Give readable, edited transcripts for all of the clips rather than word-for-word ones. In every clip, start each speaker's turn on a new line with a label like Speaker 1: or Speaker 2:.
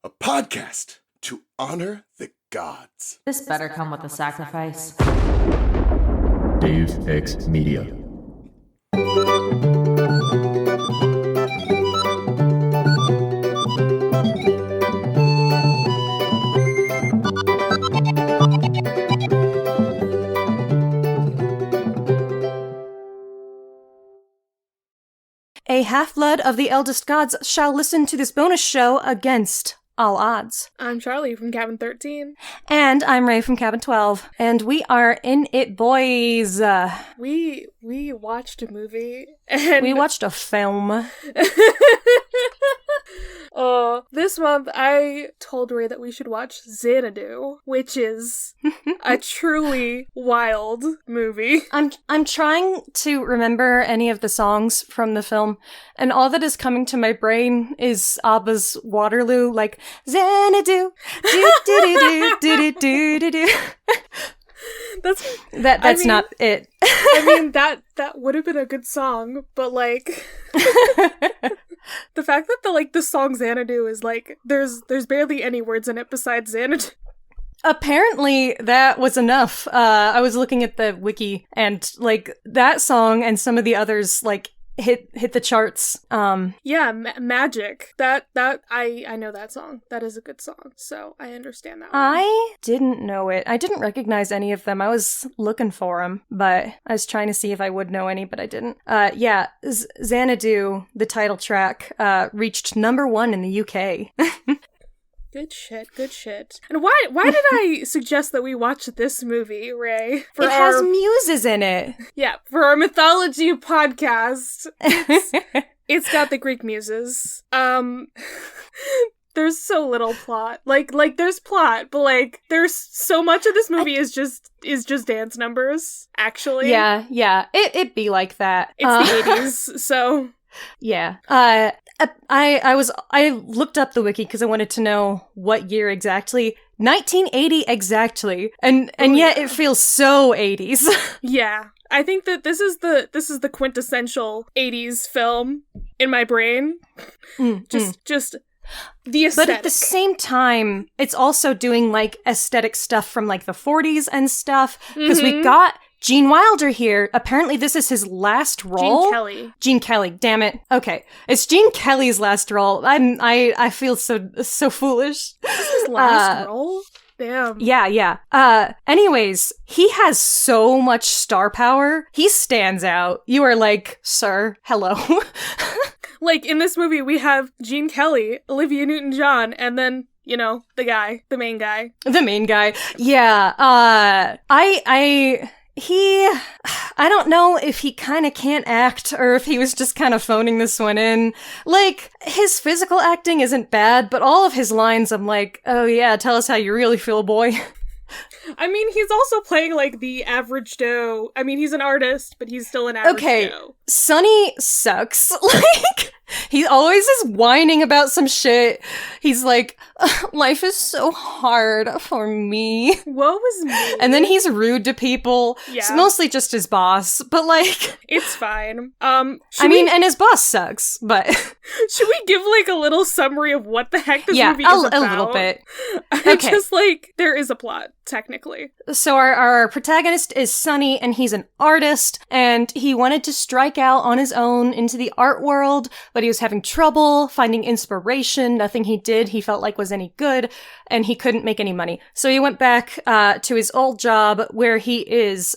Speaker 1: a podcast to honor the gods.
Speaker 2: This better come with a sacrifice.
Speaker 3: Dave X Media.
Speaker 4: A half-blood of the eldest gods shall listen to this bonus show against all odds.
Speaker 5: I'm Charlie from Cabin 13.
Speaker 4: And I'm Ray from Cabin 12. And we are in it, boys.
Speaker 5: We watched a movie and...
Speaker 4: We watched a film.
Speaker 5: This month I told Ray that we should watch Xanadu, which is a truly wild movie.
Speaker 4: I'm trying to remember any of the songs from the film, and all that is coming to my brain is ABBA's Waterloo, like Xanadu, do do do do do do do. That's not it.
Speaker 5: I mean that would have been a good song, but like the fact that the song Xanadu is like there's barely any words in it besides Xanadu.
Speaker 4: Apparently that was enough. I was looking at the wiki, and like that song and some of the others like hit the charts.
Speaker 5: Yeah, Magic. That I know that song. That is a good song, so I understand that one.
Speaker 4: I didn't know it. I didn't recognize any of them. I was looking for them, but I was trying to see if I would know any, but I didn't. Yeah, Xanadu, the title track, reached number 1 in the UK.
Speaker 5: Good shit. And why did I suggest that we watch this movie, Ray?
Speaker 4: It has muses in it.
Speaker 5: Yeah, for our mythology podcast. It's got the Greek muses. There's so little plot. Like there's plot, but like there's so much of this movie is just dance numbers, actually.
Speaker 4: Yeah. It be like that.
Speaker 5: It's the 80s, so
Speaker 4: yeah. I looked up the wiki because I wanted to know what year exactly. 1980 exactly. And yet it feels so 80s.
Speaker 5: Yeah. I think that this is the quintessential 80s film in my brain. Just the aesthetic.
Speaker 4: But at the same time, it's also doing like aesthetic stuff from like the 40s and stuff, because we got Gene Wilder here. Apparently this is his last role. Gene Kelly, damn it. Okay. It's Gene Kelly's last role. I feel so foolish.
Speaker 5: This is his last role? Damn.
Speaker 4: Yeah. Anyways, he has so much star power. He stands out. You are like, sir, hello.
Speaker 5: Like, in this movie, we have Gene Kelly, Olivia Newton-John, and then, you know, the main guy.
Speaker 4: The main guy. Yeah. I don't know if he kind of can't act or if he was just kind of phoning this one in. Like, his physical acting isn't bad, but all of his lines, I'm like, oh yeah, tell us how you really feel, boy.
Speaker 5: I mean, he's also playing, like, the average Joe. I mean, he's an artist, but he's still an average Joe.
Speaker 4: Sonny sucks. Like, he always is whining about some shit. He's like, life is so hard for me.
Speaker 5: Woe is me.
Speaker 4: And then he's rude to people.
Speaker 5: Yeah.
Speaker 4: It's mostly just his boss, but like...
Speaker 5: It's fine.
Speaker 4: And his boss sucks, but...
Speaker 5: Should we give, like, a little summary of what the heck this movie is about?
Speaker 4: A little bit. Okay.
Speaker 5: Just, like, there is a plot, technically.
Speaker 4: So our protagonist is Sonny, and he's an artist, and he wanted to strike out on his own into the art world, but he was having trouble finding inspiration. Nothing he did he felt like was any good, and he couldn't make any money. So he went back to his old job where he is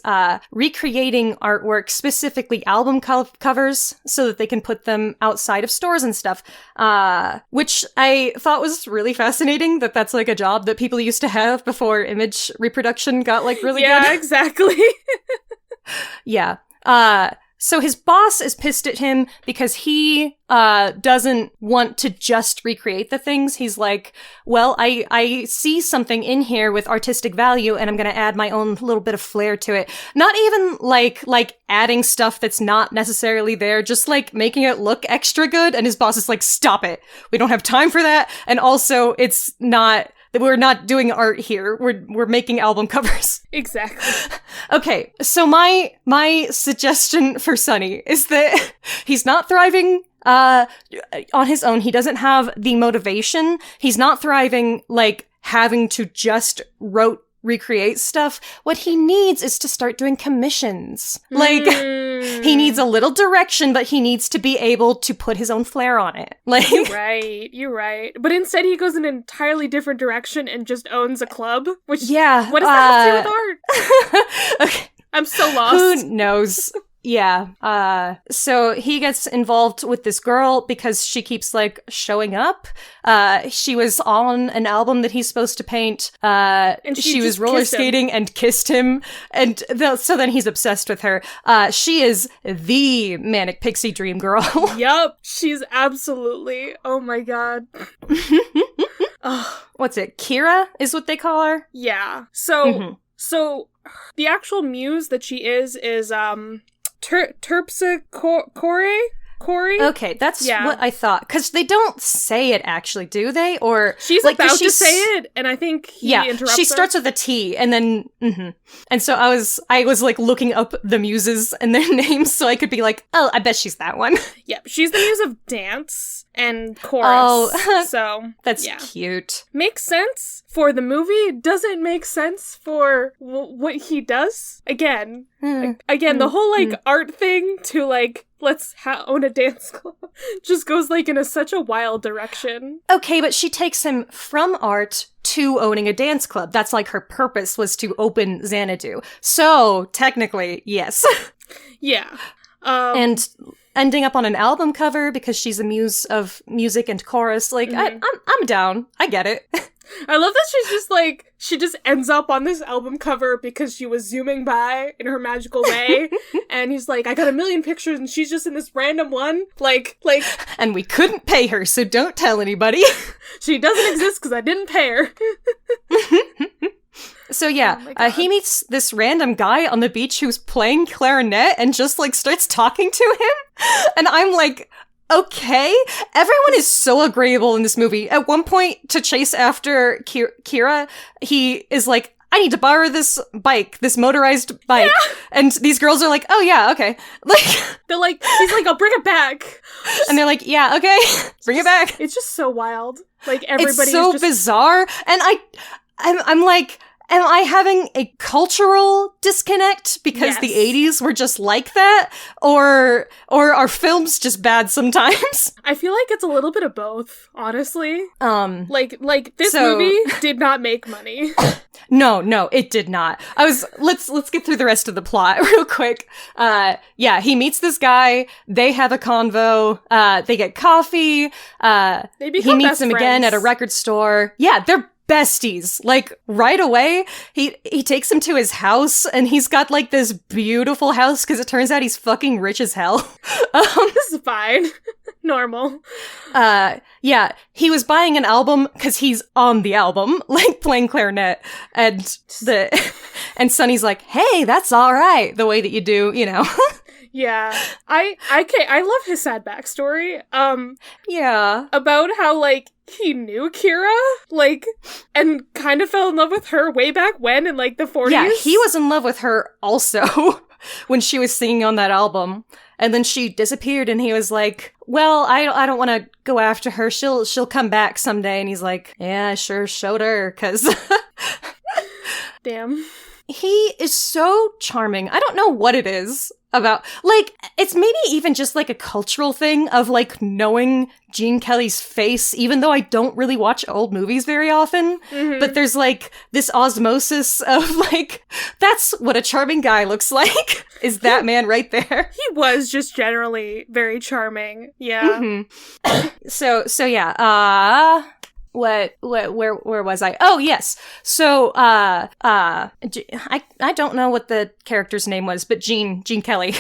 Speaker 4: recreating artwork, specifically album covers, so that they can put them outside of stores and stuff, which I thought was really fascinating that that's like a job that people used to have before image reproduction got like really good.
Speaker 5: Yeah, exactly.
Speaker 4: Yeah. So his boss is pissed at him because he doesn't want to just recreate the things. He's like, well, I see something in here with artistic value and I'm going to add my own little bit of flair to it. Not even like adding stuff that's not necessarily there, just like making it look extra good. And his boss is like, stop it. We don't have time for that. And also it's not... We're not doing art here. We're making album covers.
Speaker 5: Exactly.
Speaker 4: Okay, so my suggestion for Sonny is that he's not thriving on his own. He doesn't have the motivation. He's not thriving, like, having to just recreate stuff. What he needs is to start doing commissions. Like, he needs a little direction, but he needs to be able to put his own flair on it. Like,
Speaker 5: You're right. But instead he goes in an entirely different direction and just owns a club, which,
Speaker 4: yeah.
Speaker 5: what does that have to do with art?
Speaker 4: Okay.
Speaker 5: I'm so lost.
Speaker 4: Who knows? Yeah. So he gets involved with this girl because she keeps, like, showing up. She was on an album that he's supposed to paint.
Speaker 5: And
Speaker 4: she was roller skating and kissed him. And so then he's obsessed with her. She is the manic pixie dream girl.
Speaker 5: Yup. She's absolutely. Oh my god.
Speaker 4: What's it? Kira is what they call her?
Speaker 5: Yeah. So the actual muse that she is Terpsichore? Corey?
Speaker 4: Okay, that's what I thought. Because they don't say it actually, do they? Or
Speaker 5: she's
Speaker 4: like,
Speaker 5: about to say it, and I think he interrupts
Speaker 4: she
Speaker 5: her.
Speaker 4: starts with a T, and then and so I was like looking up the muses and their names, so I could be like, oh, I bet she's that one.
Speaker 5: Yep, she's the muse of dance and chorus.
Speaker 4: Oh,
Speaker 5: so
Speaker 4: that's cute.
Speaker 5: Makes sense for the movie. Doesn't make sense for what he does. Again, the whole like art thing to like let's own a dance club just goes like in such a wild direction.
Speaker 4: Okay, but she takes him from art to owning a dance club. That's like her purpose was to open Xanadu. So technically, yes.
Speaker 5: Yeah.
Speaker 4: And ending up on an album cover because she's a muse of music and chorus. Like, I'm down. I get it.
Speaker 5: I love that she's just like, she just ends up on this album cover because she was zooming by in her magical way. And he's like, I got a million pictures and she's just in this random one. Like.
Speaker 4: And we couldn't pay her, so don't tell anybody.
Speaker 5: She doesn't exist because I didn't pay her.
Speaker 4: So yeah, he meets this random guy on the beach who's playing clarinet and just like starts talking to him. And I'm like, okay. Everyone is so agreeable in this movie. At one point, to chase after Kira, he is like, I need to borrow this bike, this motorized bike. Yeah. And these girls are like, oh yeah, okay. Like,
Speaker 5: they're like, he's like, I'll bring it back.
Speaker 4: And they're like, yeah, okay, bring it back.
Speaker 5: It's just so wild. Like, everybody
Speaker 4: it's so
Speaker 5: is just
Speaker 4: bizarre. And I'm like, am I having a cultural disconnect because the 80s were just like that? Or are films just bad sometimes?
Speaker 5: I feel like it's a little bit of both, honestly. Like this movie did not make money.
Speaker 4: No, it did not. Let's get through the rest of the plot real quick. He meets this guy, they have a convo, they get coffee, he meets him again at a record store. Yeah, they're besties. Like, right away, he takes him to his house, and he's got, like, this beautiful house, because it turns out he's fucking rich as hell.
Speaker 5: This is fine. Normal.
Speaker 4: He was buying an album, because he's on the album, like, playing clarinet, and Sonny's like, hey, that's alright, the way that you do, you know.
Speaker 5: Yeah. I love his sad backstory.
Speaker 4: Yeah.
Speaker 5: About how, like, he knew Kira, like, and kind of fell in love with her way back when in, like, the 40s.
Speaker 4: Yeah, he was in love with her also when she was singing on that album. And then she disappeared and he was like, well, I don't want to go after her. She'll come back someday. And he's like, yeah, I sure showed her, because...
Speaker 5: Damn.
Speaker 4: He is so charming. I don't know what it is about, like, it's maybe even just like a cultural thing of like knowing Gene Kelly's face, even though I don't really watch old movies very often, but there's like this osmosis of like, that's what a charming guy looks like, is that man right there.
Speaker 5: He was just generally very charming. Yeah.
Speaker 4: So yeah, where was I? Oh, yes. So, I don't know what the character's name was, but Gene Kelly.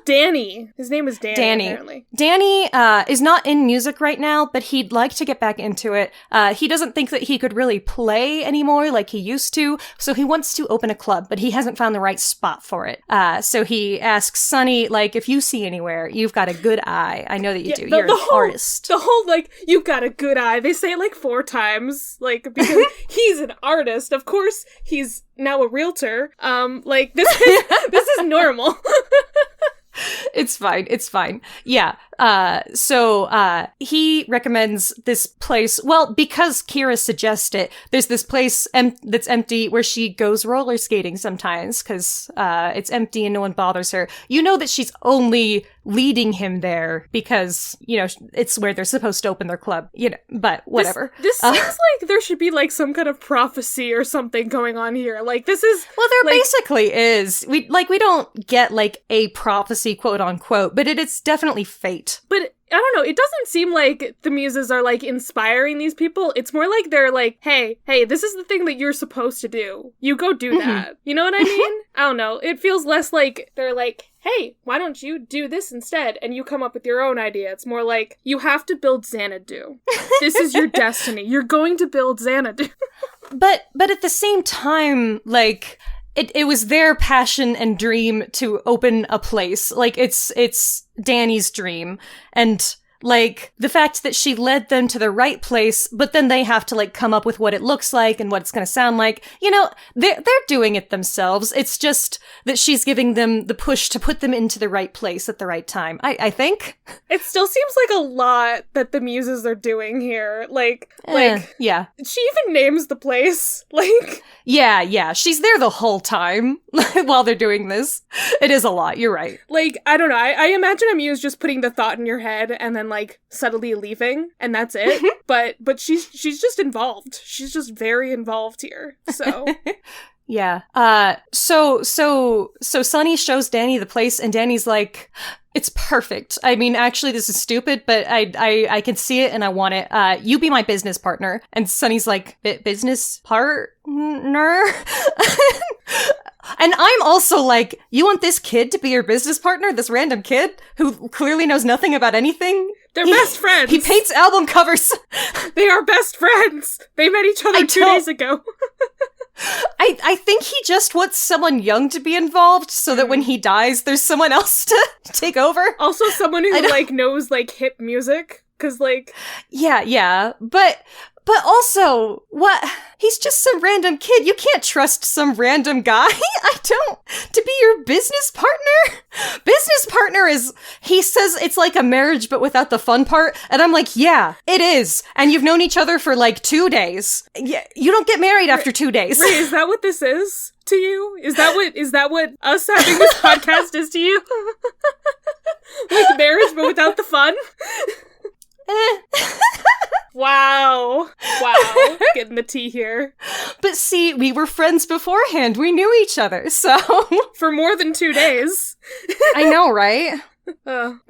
Speaker 5: Danny. His name is Danny, apparently.
Speaker 4: Danny, is not in music right now, but he'd like to get back into it. He doesn't think that he could really play anymore like he used to, so he wants to open a club, but he hasn't found the right spot for it. So he asks Sonny, like, if you see anywhere, you've got a good eye. I know that you do. You're an artist.
Speaker 5: The whole, like, you've got a good eye. They say it, like, 4 times, like, because he's an artist. Of course, he's now a realtor. Like, this is normal.
Speaker 4: It's fine. Yeah. So he recommends this place. Well, because Kira suggests it, there's this place that's empty where she goes roller skating sometimes because it's empty and no one bothers her. You know that she's only leading him there because, you know, it's where they're supposed to open their club, you know, but whatever.
Speaker 5: This seems like there should be like some kind of prophecy or something going on here. Like this is
Speaker 4: well, there
Speaker 5: like,
Speaker 4: basically is. We don't get like a prophecy, quote unquote, but it's definitely fate.
Speaker 5: but I don't know, it doesn't seem like the muses are like inspiring these people. It's more like they're like, hey, this is the thing that you're supposed to do. You go do that. You know what I mean? I don't know. It feels less like they're like, hey, why don't you do this instead? And you come up with your own idea. It's more like, you have to build Xanadu. This is your destiny. You're going to build Xanadu.
Speaker 4: But at the same time, like, it was their passion and dream to open a place. Like, it's Danny's dream. And, like, the fact that she led them to the right place, but then they have to, like, come up with what it looks like and what it's gonna sound like. You know, they're doing it themselves. It's just that she's giving them the push to put them into the right place at the right time, I think.
Speaker 5: It still seems like a lot that the muses are doing here.
Speaker 4: Yeah.
Speaker 5: She even names the place. Like...
Speaker 4: Yeah, she's there the whole time while they're doing this. It is a lot, you're right.
Speaker 5: Like, I don't know, I imagine a muse just putting the thought in your head and then, like, subtly leaving, and that's it. but she's just involved. She's just very involved here, so...
Speaker 4: Yeah. So Sunny shows Danny the place, and Danny's like, it's perfect. I mean, actually, this is stupid, but I can see it and I want it. You be my business partner. And Sunny's like, business partner? And I'm also like, you want this kid to be your business partner? This random kid who clearly knows nothing about anything?
Speaker 5: They're best friends.
Speaker 4: He paints album covers.
Speaker 5: They are best friends. They met each other 2 days ago.
Speaker 4: I think he just wants someone young to be involved so that when he dies, there's someone else to take over.
Speaker 5: Also someone who, like, knows, like, hip music. Because, like...
Speaker 4: Yeah. But also, what? He's just some random kid. You can't trust some random guy. To be your business partner? Business partner is, he says it's like a marriage, but without the fun part. And I'm like, yeah, it is. And you've known each other for like 2 days. Yeah, you don't get married after 2 days.
Speaker 5: Ray, is that what this is to you? Is that what us having this podcast is to you? Like marriage, but without the fun? Wow. Getting the tea here.
Speaker 4: But see, we were friends beforehand. We knew each other, so...
Speaker 5: For more than 2 days.
Speaker 4: I know, right?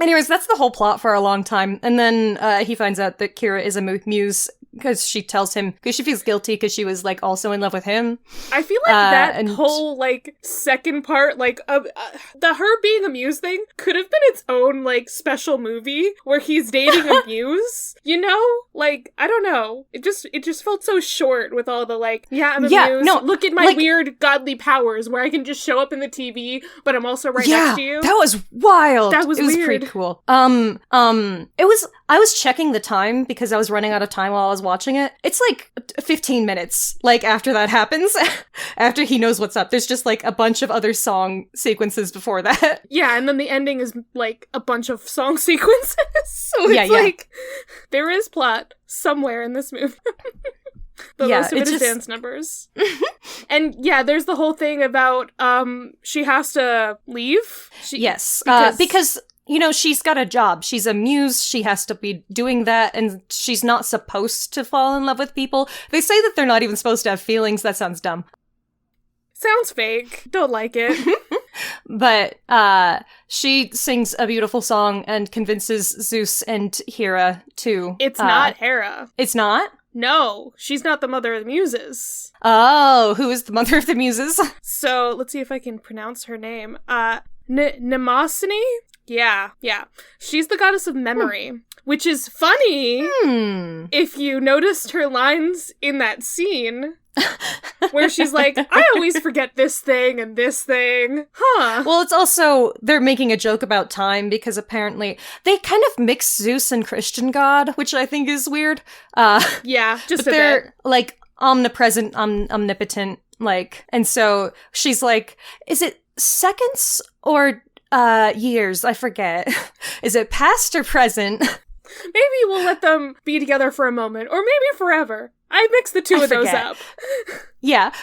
Speaker 4: Anyways, that's the whole plot for a long time. And then he finds out that Kira is a muse because she tells him, because she feels guilty because she was, like, also in love with him.
Speaker 5: I feel like that whole, like, second part, like, the her being a muse thing could have been its own, like, special movie where he's dating a muse, you know? Like, I don't know. It just felt so short with all the, like, I'm a muse. No, look at my weird godly powers where I can just show up in the TV, but I'm also right next to you.
Speaker 4: That was wild. It was
Speaker 5: weird.
Speaker 4: Pretty cool. I was checking the time because I was running out of time while I was watching it. It's like 15 minutes, like, after that happens, after he knows what's up. There's just, like, a bunch of other song sequences before that.
Speaker 5: Yeah, and then the ending is, like, a bunch of song sequences. So it's like, there is plot somewhere in this movie. But most of it is dance numbers. And yeah, there's the whole thing about she has to leave. Because you know, she's got a job. She's a muse. She has to be doing that, and she's not supposed to fall in love with people. They say that they're not even supposed to have feelings. That sounds dumb. Sounds fake. Don't like it.
Speaker 4: But she sings a beautiful song and convinces Zeus and Hera to...
Speaker 5: It's not Hera.
Speaker 4: It's not?
Speaker 5: No, she's not the mother of the muses.
Speaker 4: Oh, who is the mother of the muses?
Speaker 5: So, let's see if I can pronounce her name. Mnemosyne? Yeah. She's the goddess of memory, which is funny if you noticed her lines in that scene where she's like, I always forget this thing and this thing. Huh.
Speaker 4: Well, it's also, they're making a joke about time because apparently they kind of mix Zeus and Christian God, which I think is weird.
Speaker 5: Yeah, just
Speaker 4: but they're like omnipresent, omnipotent, like, and so she's like, is it seconds or years. I forget. Is it past or present?
Speaker 5: Maybe we'll let them be together for a moment, or maybe forever. I mixed the two of those up.
Speaker 4: Yeah,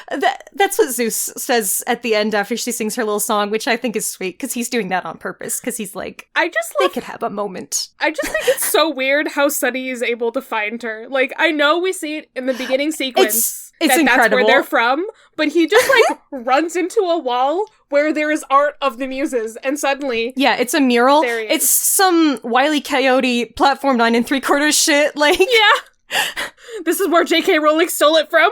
Speaker 4: that's what Zeus says at the end after she sings her little song, which I think is sweet, because he's doing that on purpose, because he's like, they could have a moment.
Speaker 5: I just think it's so weird how Sunny is able to find her. Like, I know we see it in the beginning sequence.
Speaker 4: It's incredible.
Speaker 5: That's where they're from, but he just, like, runs into a wall where there is art of the Muses, and suddenly...
Speaker 4: Yeah, it's a mural.
Speaker 5: There he is.
Speaker 4: It's some Wile E. Coyote platform 9 3/4 shit, like...
Speaker 5: Yeah! This is where J.K. Rowling stole it from.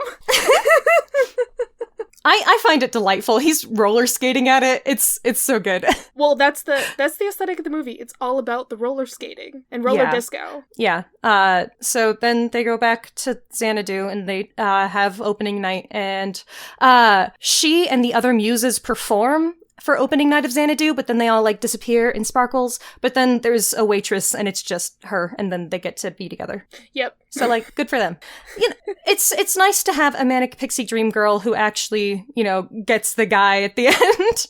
Speaker 4: I find it delightful. He's roller skating at it. It's so good.
Speaker 5: Well, that's the aesthetic of the movie. It's all about the roller skating and roller disco.
Speaker 4: Yeah. So then they go back to Xanadu and they have opening night, and she and the other muses perform for opening night of Xanadu, but then they all like disappear in sparkles. But then there's a waitress and it's just her, and then they get to be together.
Speaker 5: Yep.
Speaker 4: So like, good for them. You know, it's nice to have a manic pixie dream girl who actually, you know, gets the guy at the end.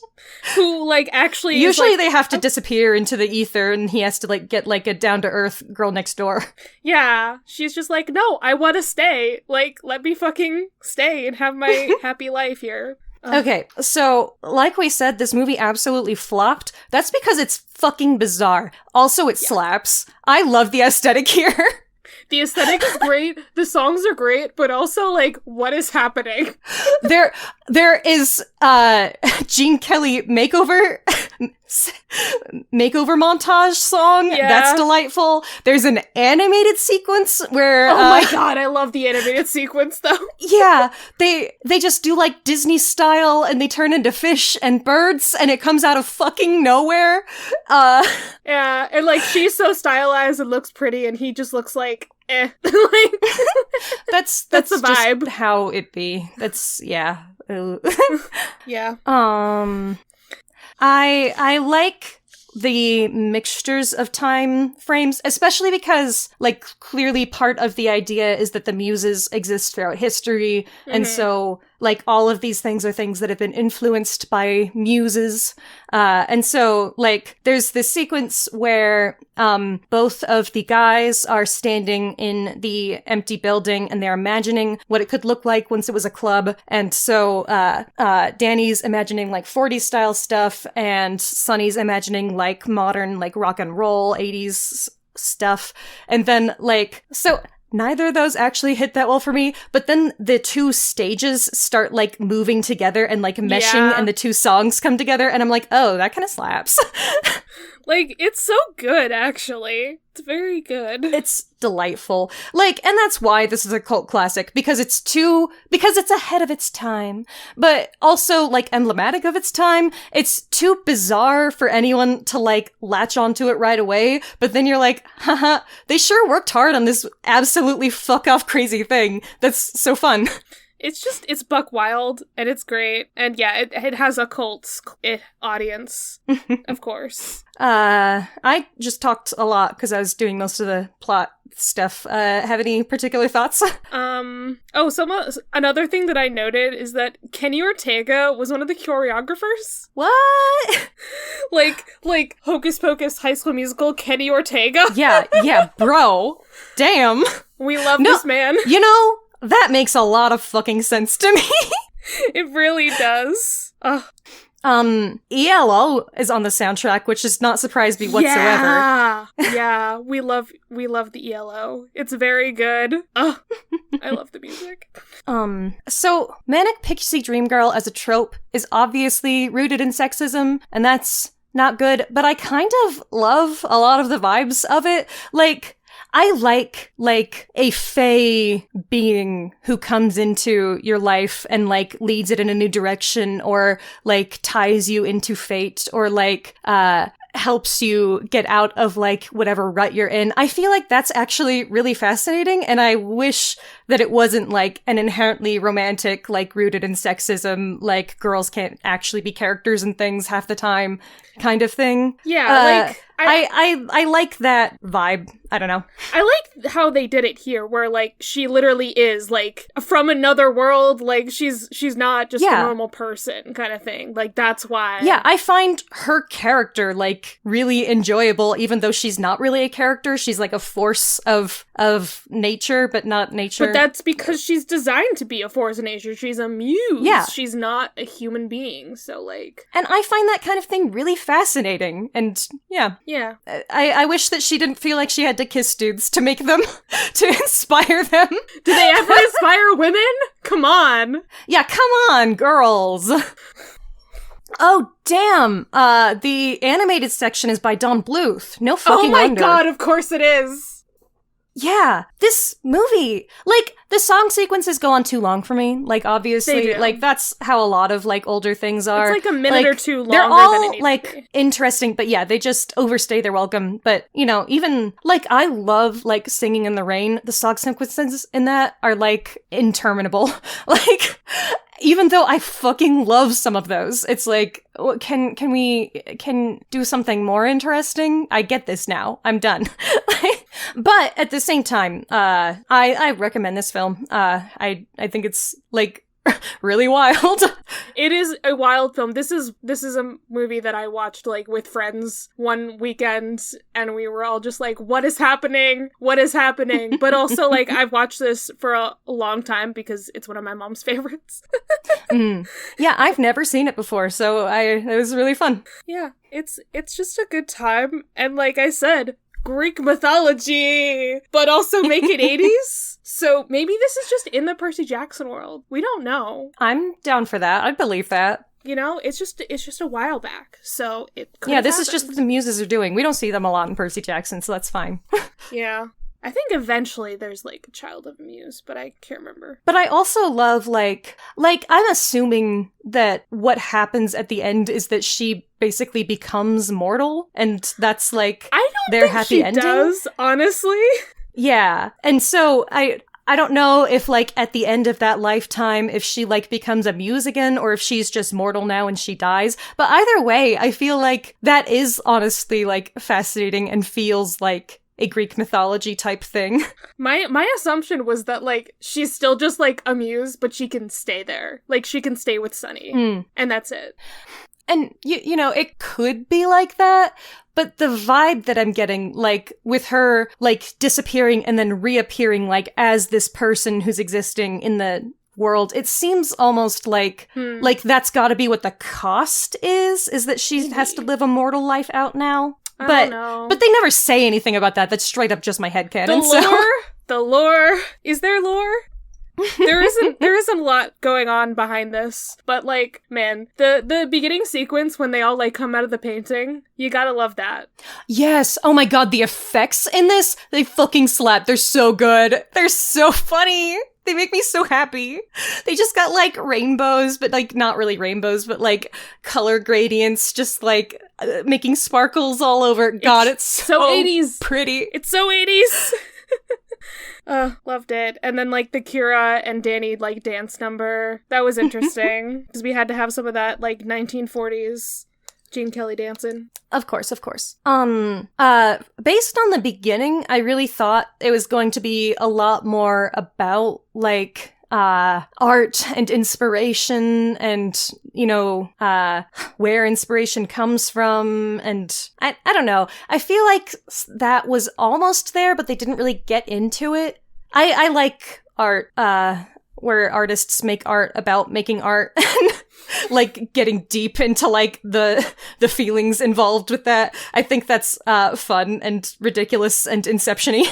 Speaker 5: Who like actually
Speaker 4: usually they have to disappear into the ether, and he has to like get like a down to earth girl next door.
Speaker 5: Yeah, she's just like, no, I want to stay. Like, let me fucking stay and have my happy life here.
Speaker 4: Okay, so, like we said, this movie absolutely flopped. That's because it's fucking bizarre. Also, it slaps. I love the aesthetic here.
Speaker 5: The aesthetic is great, the songs are great, but also, like, what is happening?
Speaker 4: There is, Gene Kelly makeover montage song.
Speaker 5: Yeah.
Speaker 4: That's delightful. There's an animated sequence where
Speaker 5: oh my god, I love the animated sequence though.
Speaker 4: Yeah, they just do like Disney style, and they turn into fish and birds, and it comes out of fucking nowhere.
Speaker 5: Yeah, and like she's so stylized and looks pretty, and he just looks like like
Speaker 4: that's
Speaker 5: the vibe.
Speaker 4: Just how it be. That's yeah.
Speaker 5: Yeah.
Speaker 4: I like the mixtures of time frames, especially because, like, clearly part of the idea is that the muses exist throughout history, and so, like, all of these things are things that have been influenced by muses, and so, like, there's this sequence where, both of the guys are standing in the empty building, and they're imagining what it could look like once it was a club, and so, Danny's imagining, like, 40s style stuff, and Sunny's imagining, like, modern, like, rock and roll 80s stuff, and then, like, so neither of those actually hit that well for me, but then the two stages start, like, moving together and, like, meshing, and the two songs come together, and I'm like, oh, that kind of slaps.
Speaker 5: Like, it's so good, actually. It's very good.
Speaker 4: It's delightful. Like, and that's why this is a cult classic, because it's ahead of its time, but also, like, emblematic of its time. It's too bizarre for anyone to, like, latch onto it right away, but then you're like, haha, they sure worked hard on this absolutely fuck-off crazy thing. That's so fun.
Speaker 5: It's buck wild, and it's great, and yeah, it has a cult audience, of course.
Speaker 4: I just talked a lot because I was doing most of the plot stuff. Have any particular thoughts?
Speaker 5: Another thing that I noted is that Kenny Ortega was one of the choreographers.
Speaker 4: What?
Speaker 5: like Hocus Pocus High School Musical Kenny Ortega?
Speaker 4: Yeah, bro. Damn.
Speaker 5: We love this man.
Speaker 4: You know, that makes a lot of fucking sense to me.
Speaker 5: It really does.
Speaker 4: ELO is on the soundtrack, which does not surprise me whatsoever.
Speaker 5: Yeah, we love the ELO. It's very good. I love the music.
Speaker 4: So Manic Pixie Dream Girl as a trope is obviously rooted in sexism, and that's not good, but I kind of love a lot of the vibes of it. Like, I like a fae being who comes into your life and, like, leads it in a new direction, or, like, ties you into fate, or, like, helps you get out of, like, whatever rut you're in. I feel like that's actually really fascinating, and I wish that it wasn't, like, an inherently romantic, like, rooted in sexism, like, girls can't actually be characters and things half the time kind of thing.
Speaker 5: Yeah, like,
Speaker 4: I like that vibe. I don't know.
Speaker 5: I like how they did it here, where, like, she literally is, like, from another world. Like, she's not just a normal person kind of thing. Like, that's why.
Speaker 4: Yeah, I find her character, like, really enjoyable, even though she's not really a character. She's, like, a force of nature, but not nature.
Speaker 5: But that's because she's designed to be a force of nature. She's a muse.
Speaker 4: Yeah.
Speaker 5: She's not a human being, so, like...
Speaker 4: And I find that kind of thing really fascinating, and, yeah.
Speaker 5: Yeah.
Speaker 4: I wish that she didn't feel like she had to kiss dudes to make them, to inspire them.
Speaker 5: Do they ever inspire women? Come on.
Speaker 4: Yeah, come on, girls. Oh, damn. The animated section is by Don Bluth. No fucking wonder.
Speaker 5: Oh my god, of course it is.
Speaker 4: Yeah, this movie, like, the song sequences go on too long for me. Like, obviously, like, that's how a lot of, like, older things are.
Speaker 5: It's like a minute or two longer
Speaker 4: they're all,
Speaker 5: than it needs
Speaker 4: like,
Speaker 5: to be.
Speaker 4: interesting, but yeah, they just overstay their welcome. But, you know, even, like, I love, like, Singing in the Rain. The song sequences in that are, like, interminable. Like... Even though I fucking love some of those, it's like, can we do something more interesting? I get this now. I'm done. But at the same time, I recommend this film. I think it's, like, really wild.
Speaker 5: It is a wild film. This is a movie that I watched, like, with friends one weekend, and we were all just like, what is happening? What is happening? But also, like, I've watched this for a long time because it's one of my mom's favorites.
Speaker 4: Yeah, I've never seen it before, so it was really fun.
Speaker 5: Yeah, it's just a good time, and like I said, Greek mythology, but also make it 80s. So maybe this is just in the Percy Jackson world. We don't know.
Speaker 4: I'm down for that. I believe that.
Speaker 5: You know, it's just a while back, so it could
Speaker 4: Yeah,
Speaker 5: have
Speaker 4: this
Speaker 5: happened.
Speaker 4: is just what the muses are doing. We don't see them a lot in Percy Jackson, so that's fine.
Speaker 5: Yeah. I think eventually there's, like, a child of a muse, but I can't remember.
Speaker 4: But I also love, like, I'm assuming that what happens at the end is that she basically becomes mortal, and that's, like,
Speaker 5: I don't
Speaker 4: their
Speaker 5: think
Speaker 4: happy
Speaker 5: she
Speaker 4: ending.
Speaker 5: does, honestly.
Speaker 4: Yeah, and so I don't know if, like, at the end of that lifetime, if she, like, becomes a muse again, or if she's just mortal now and she dies. But either way, I feel like that is honestly, like, fascinating and feels like a Greek mythology type thing.
Speaker 5: My assumption was that, like, she's still just, like, a muse, but she can stay there. Like, she can stay with Sunny. And that's it.
Speaker 4: And, you know, it could be like that, but the vibe that I'm getting, like, with her, like, disappearing and then reappearing, like, as this person who's existing in the world, it seems almost like that's gotta be what the cost is that she has to live a mortal life out now.
Speaker 5: I don't know.
Speaker 4: But they never say anything about that. That's straight up just my headcanon.
Speaker 5: The lore. Is there lore? There isn't a lot going on behind this, but, like, man, the beginning sequence when they all, like, come out of the painting, you gotta love that.
Speaker 4: Yes. Oh my god, the effects in this, they fucking slap. They're so good. They're so funny. They make me so happy. They just got, like, rainbows, but, like, not really rainbows, but, like, color gradients, just, like, making sparkles all over. God, it's so
Speaker 5: 80s.
Speaker 4: Pretty.
Speaker 5: It's so 80s. Loved it. And then, like, the Kira and Danny, like, dance number. That was interesting. Because we had to have some of that, like, 1940s Gene Kelly dancing.
Speaker 4: Of course. Based on the beginning, I really thought it was going to be a lot more about, like, art and inspiration and, you know, where inspiration comes from. And I don't know. I feel like that was almost there, but they didn't really get into it. I like art, where artists make art about making art and like getting deep into like the feelings involved with that. I think that's fun and ridiculous and Inception-y.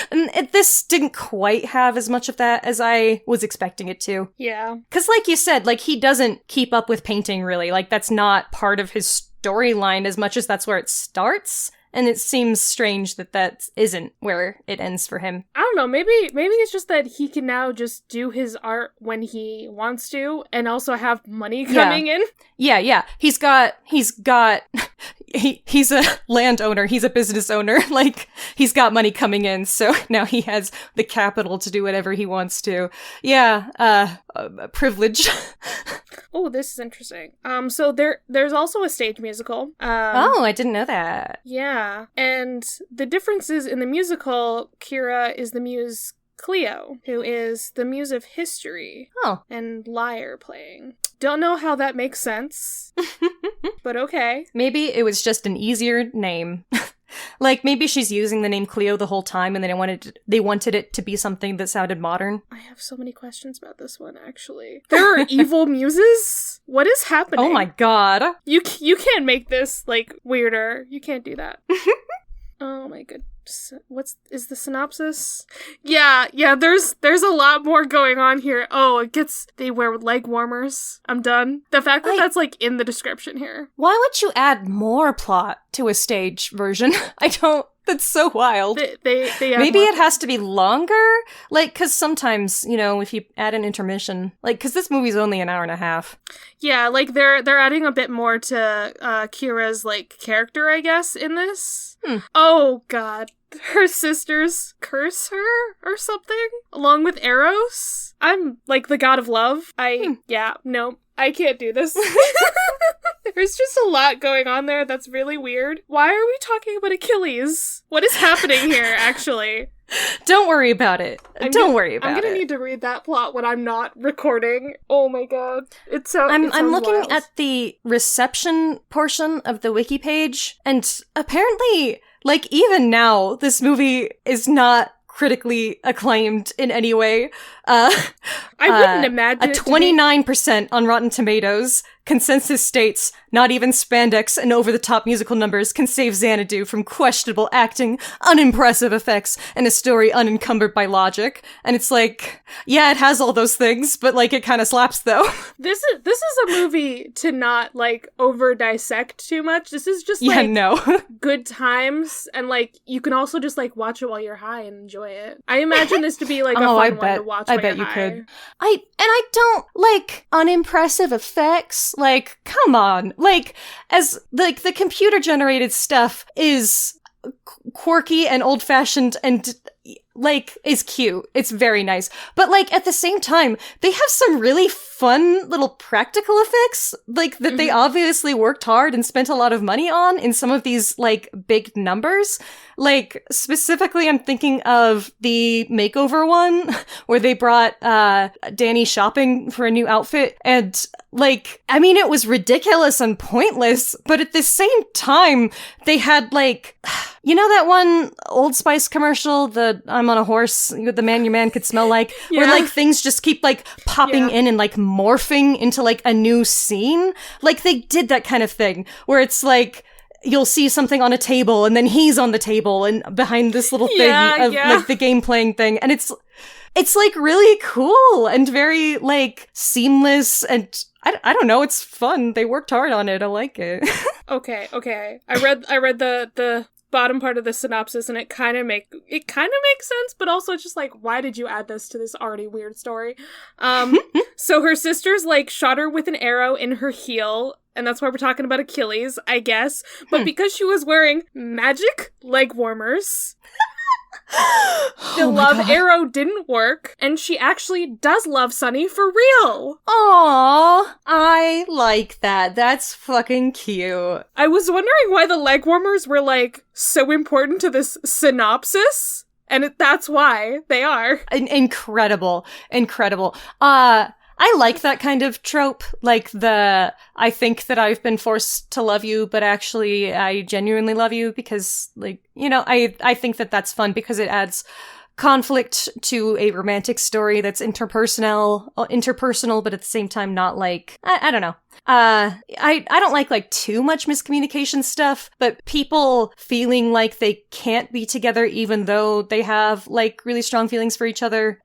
Speaker 4: And this didn't quite have as much of that as I was expecting it to.
Speaker 5: Yeah.
Speaker 4: Because like you said, like he doesn't keep up with painting really. Like that's not part of his storyline as much as that's where it starts. And it seems strange that isn't where it ends for him.
Speaker 5: I don't know, maybe it's just that he can now just do his art when he wants to and also have money coming in.
Speaker 4: Yeah. He's a landowner, he's a business owner, like he's got money coming in, so now he has the capital to do whatever he wants to. Yeah, privilege.
Speaker 5: Oh, this is interesting. So there's also a stage musical.
Speaker 4: Oh, I didn't know that.
Speaker 5: Yeah. And the differences in the musical, Kira is the muse Cleo, who is the muse of history and lyre playing. Don't know how that makes sense, but okay.
Speaker 4: Maybe it was just an easier name. Like, maybe she's using the name Cleo the whole time and they wanted it to be something that sounded modern.
Speaker 5: I have so many questions about this one, actually. There are evil muses? What is happening?
Speaker 4: Oh my god.
Speaker 5: You can't make this, like, weirder. You can't do that. Oh my goodness. Is the synopsis? Yeah, there's a lot more going on here. Oh, they wear leg warmers. I'm done. The fact that that's, like, in the description here.
Speaker 4: Why would you add more plot to a stage version? That's so wild.
Speaker 5: They
Speaker 4: Maybe it has to be longer? Like, because sometimes, if you add an intermission, like, because this movie's only an hour and a half.
Speaker 5: Yeah, like, they're adding a bit more to Kira's, like, character, I guess, in this. Oh, God. Her sisters curse her or something, along with arrows. I'm, like, the god of love. No, I can't do this. There's just a lot going on there that's really weird. Why are we talking about Achilles? What is happening here, actually?
Speaker 4: Don't worry about it. Don't worry about it.
Speaker 5: I'm gonna need to read that plot when I'm not recording. Oh my god.
Speaker 4: I'm looking
Speaker 5: wild.
Speaker 4: at the reception portion of the wiki page, and apparently, like, even now, this movie is not critically acclaimed in any way.
Speaker 5: I wouldn't imagine
Speaker 4: a 29% on Rotten Tomatoes. Consensus states, not even spandex and over-the-top musical numbers can save Xanadu from questionable acting, unimpressive effects, and a story unencumbered by logic. And it's like, yeah, it has all those things, but, like, it kind of slaps, though.
Speaker 5: This is a movie to not, like, over-dissect too much. This is just, like, good times, and, like, you can also just, like, watch it while you're high and enjoy it. I imagine this to be, like, a fun one to watch
Speaker 4: I bet you could. I don't like unimpressive effects. Like, come on. Like, as, like, the computer-generated stuff is quirky and old-fashioned and, like, is cute. It's very nice. But, like, at the same time, they have some really fun little practical effects, like, that they obviously worked hard and spent a lot of money on in some of these, like, big numbers. Like, specifically, I'm thinking of the makeover one, where they brought Danny shopping for a new outfit, and, like, I mean, it was ridiculous and pointless, but at the same time, they had, like, you know that one Old Spice commercial, the I'm on a horse, the man your man could smell like, where, like, things just keep, like, popping in and, like, morphing into, like, a new scene? Like, they did that kind of thing, where it's, like, you'll see something on a table, and then he's on the table, and behind this little thing of, like, the game playing thing, and it's, like, really cool, and very, like, seamless, and I don't know, it's fun. They worked hard on it. I like it. Okay.
Speaker 5: I read the bottom part of the synopsis, and it kind of makes sense, but also just like, why did you add this to this already weird story? So her sisters, like, shot her with an arrow in her heel, and that's why we're talking about Achilles, I guess. But because she was wearing magic leg warmers, the love arrow didn't work, and she actually does love Sunny for real.
Speaker 4: Aww, I like that. That's fucking cute.
Speaker 5: I was wondering why the leg warmers were, like, so important to this synopsis, and that's why they are.
Speaker 4: Incredible. I like that kind of trope, like I think that I've been forced to love you, but actually I genuinely love you because, like, I think that that's fun because it adds conflict to a romantic story that's interpersonal, but at the same time not, like, I don't know. I don't like too much miscommunication stuff, but people feeling like they can't be together even though they have, like, really strong feelings for each other.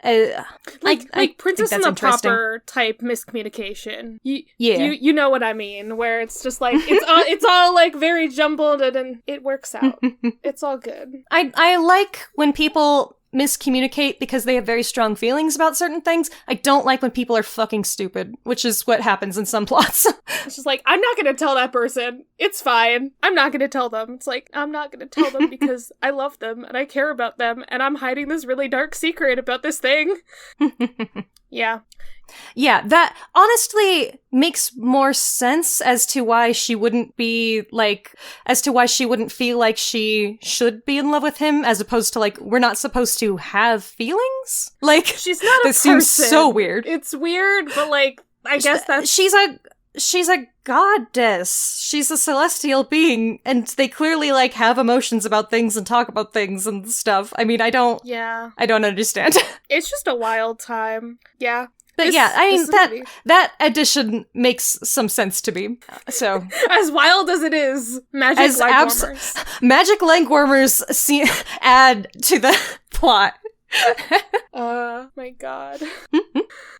Speaker 5: Like Princess and the Pauper type miscommunication. You know what I mean, where it's just like, it's all like very jumbled and it works out. It's all good.
Speaker 4: I like when people miscommunicate because they have very strong feelings about certain things. I don't like when people are fucking stupid, which is what happens in some plots.
Speaker 5: It's just like, I'm not gonna tell that person. It's fine. I'm not gonna tell them. It's like, I'm not gonna tell them because I love them and I care about them and I'm hiding this really dark secret about this thing. Yeah.
Speaker 4: Yeah, that honestly makes more sense as to why she wouldn't be as to why she wouldn't feel like she should be in love with him, as opposed to we're not supposed to have feelings.
Speaker 5: She's not a
Speaker 4: this seems
Speaker 5: person.
Speaker 4: so weird.
Speaker 5: It's weird, but I guess that's
Speaker 4: she's a goddess. She's a celestial being, and they clearly have emotions about things and talk about things and stuff. I mean, I don't understand.
Speaker 5: It's just a wild time. Yeah.
Speaker 4: But that addition makes some sense to me. So
Speaker 5: as wild as it is, magic legwormers.
Speaker 4: Magic legwormers add to the plot.
Speaker 5: My god.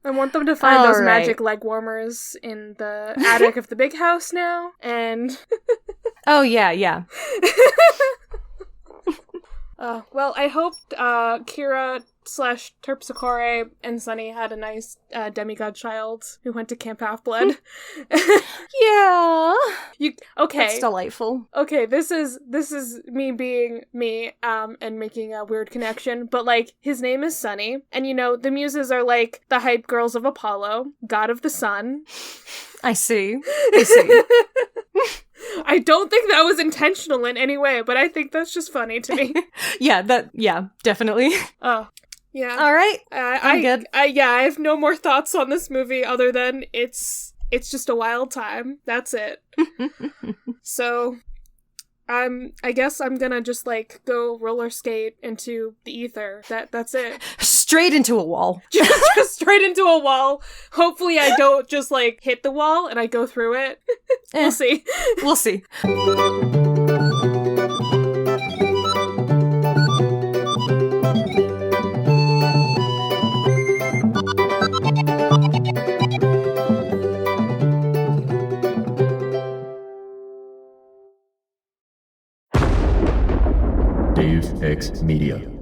Speaker 5: I want them to find those magic legwormers in the attic of the big house now, and
Speaker 4: oh yeah.
Speaker 5: Well, I hope Kira / Terpsichore and Sunny had a nice demigod child who went to Camp Half-Blood.
Speaker 4: Yeah.
Speaker 5: Okay.
Speaker 4: That's delightful.
Speaker 5: Okay, this is me being me, and making a weird connection, but his name is Sunny, and the muses are the hype girls of Apollo, god of the sun.
Speaker 4: I see.
Speaker 5: I don't think that was intentional in any way, but I think that's just funny to me.
Speaker 4: Yeah, definitely.
Speaker 5: Oh. Yeah.
Speaker 4: All right. I'm good.
Speaker 5: I have no more thoughts on this movie other than it's just a wild time. That's it. So, I guess I'm gonna just go roller skate into the ether. That's it.
Speaker 4: Straight into a wall.
Speaker 5: just straight into a wall. Hopefully I don't just hit the wall and I go through it. We'll see.
Speaker 4: We'll see.
Speaker 3: Dave X Media.